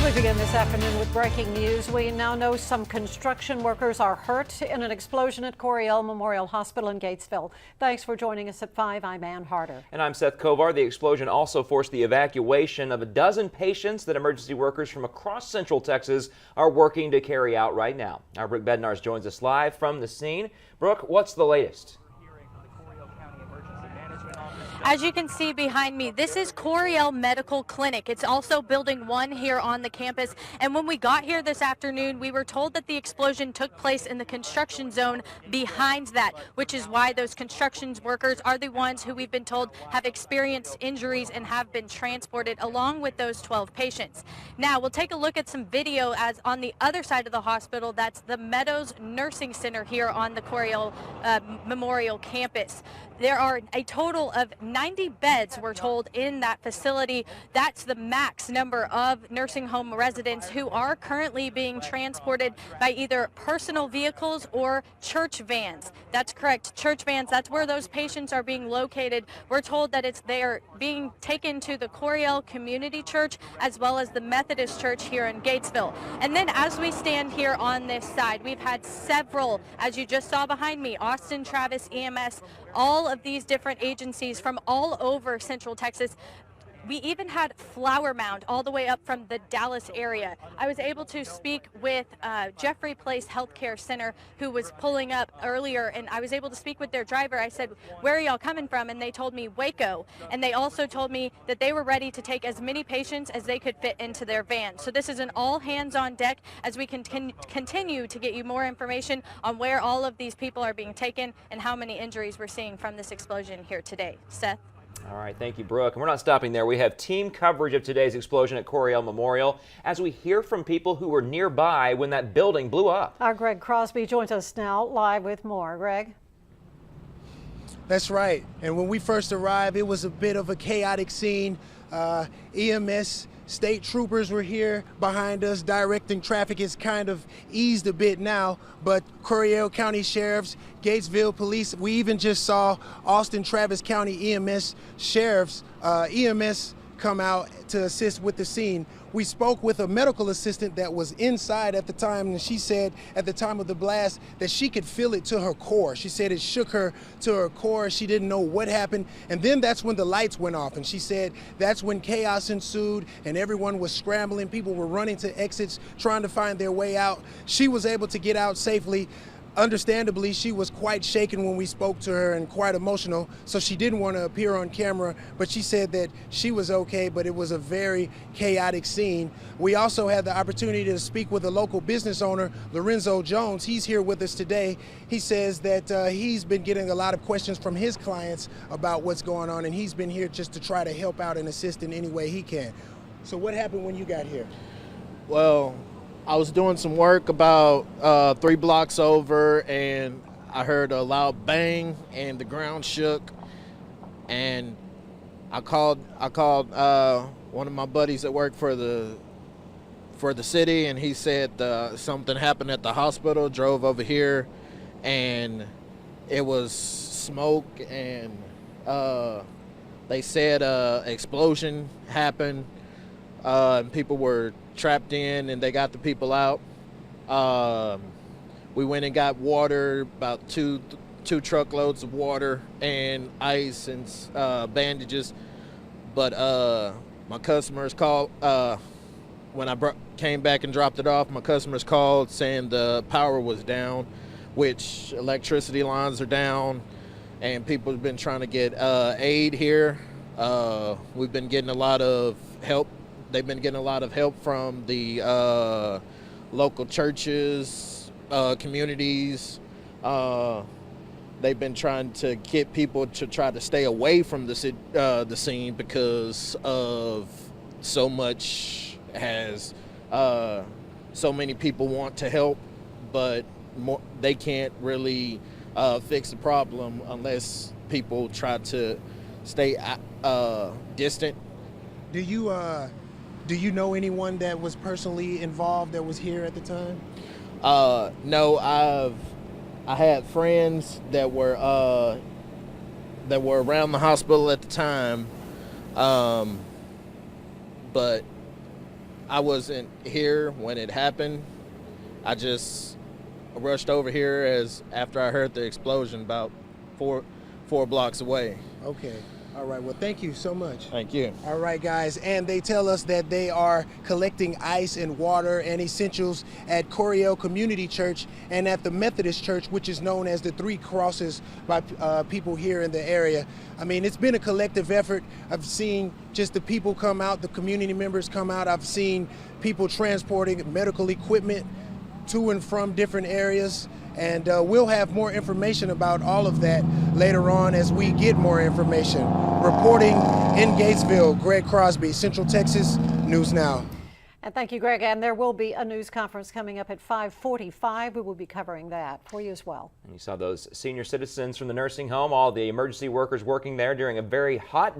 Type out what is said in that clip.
We begin this afternoon with breaking news. We now know some construction workers are hurt in an explosion at Coryell Memorial Hospital in Gatesville. Thanks for joining us at 5. I'm Ann Harder. And I'm Seth Kovar. The explosion also forced the evacuation of a dozen patients that emergency workers from across Central Texas are working to carry out right now. Our Brooke Bednarz joins us live from the scene. Brooke, what's the latest? As you can see behind me, this is Coryell Medical Clinic. It's also building 1 here on the campus. And when we got here this afternoon, we were told that the explosion took place in the construction zone behind that, which is why those construction workers are the ones who we've been told have experienced injuries and have been transported along with those 12 patients. Now, we'll take a look at some video as on the other side of the hospital. That's the Meadows Nursing Center here on the Coryell Memorial campus. There are a total of 90 beds, we're told, in that facility. That's the max number of nursing home residents who are currently being transported by either personal vehicles or church vans. That's correct, church vans. That's where those patients are being located. We're told that they are being taken to the Coryell Community Church as well as the Methodist Church here in Gatesville. And then as we stand here on this side, we've had several, as you just saw behind me, Austin Travis EMS, all of these different agencies from all over Central Texas. We even had Flower Mound all the way up from the Dallas area. I was able to speak with Jeffrey Place Healthcare Center, who was pulling up earlier, and I was able to speak with their driver. I said, "Where are y'all coming from?" And they told me Waco. And they also told me that they were ready to take as many patients as they could fit into their van. So this is an all hands on deck as we can continue to get you more information on where all of these people are being taken and how many injuries we're seeing from this explosion here today. Seth? All right, thank you, Brooke. And we're not stopping there. We have team coverage of today's explosion at Coryell Memorial as we hear from people who were nearby when that building blew up. Our Greg Crosby joins us now live with more. Greg? That's right. And when we first arrived, it was a bit of a chaotic scene. EMS, state troopers were here behind us directing traffic. It's kind of eased a bit now, but Coryell County Sheriffs, Gatesville Police, we even just saw Austin Travis County EMS Sheriffs, EMS come out to assist with the scene. We spoke with a medical assistant that was inside at the time, and she said at the time of the blast that she could feel it to her core. She said it shook her to her core. She didn't know what happened. And then that's when the lights went off, and she said that's when chaos ensued and everyone was scrambling. People were running to exits, trying to find their way out. She was able to get out safely. Understandably, she was quite shaken when we spoke to her and quite emotional, so she didn't want to appear on camera, but she said that she was okay, but it was a very chaotic scene. We also had the opportunity to speak with a local business owner, Lorenzo Jones. He's here with us today. He says that he's been getting a lot of questions from his clients about what's going on, and he's been here just to try to help out and assist in any way he can. So what happened when you got here? Well, I was doing some work about 3 blocks over, and I heard a loud bang, and the ground shook. And I called one of my buddies that worked for the city, and he said something happened at the hospital. Drove over here, and it was smoke, and they said explosion happened, and people were trapped in, and they got the people out. We went and got water, about two truckloads of water and ice and bandages. But my customers called, when I came back and dropped it off, my customers called saying the power was down, which electricity lines are down, and people have been trying to get aid here. We've been getting a lot of help. They've been getting a lot of help from the local churches, communities. They've been trying to get people to try to stay away from the scene because of so much has, so many people want to help, but they can't really fix the problem unless people try to stay distant. Do you know anyone that was personally involved that was here at the time? No, I had friends that were around the hospital at the time, but I wasn't here when it happened. I just rushed over here after I heard the explosion about four blocks away. Okay. All right. Well, thank you so much. Thank you. All right, guys. And they tell us that they are collecting ice and water and essentials at Coryell Community Church and at the Methodist Church, which is known as the Three Crosses by people here in the area. I mean, it's been a collective effort. I've seen just the people come out, the community members come out. I've seen people transporting medical equipment to and from different areas. And we'll have more information about all of that later on as we get more information. Reporting in Gatesville, Greg Crosby, Central Texas News Now. And thank you, Greg. And there will be a news conference coming up at 5:45. We will be covering that for you as well. And you saw those senior citizens from the nursing home, all the emergency workers working there during a very hot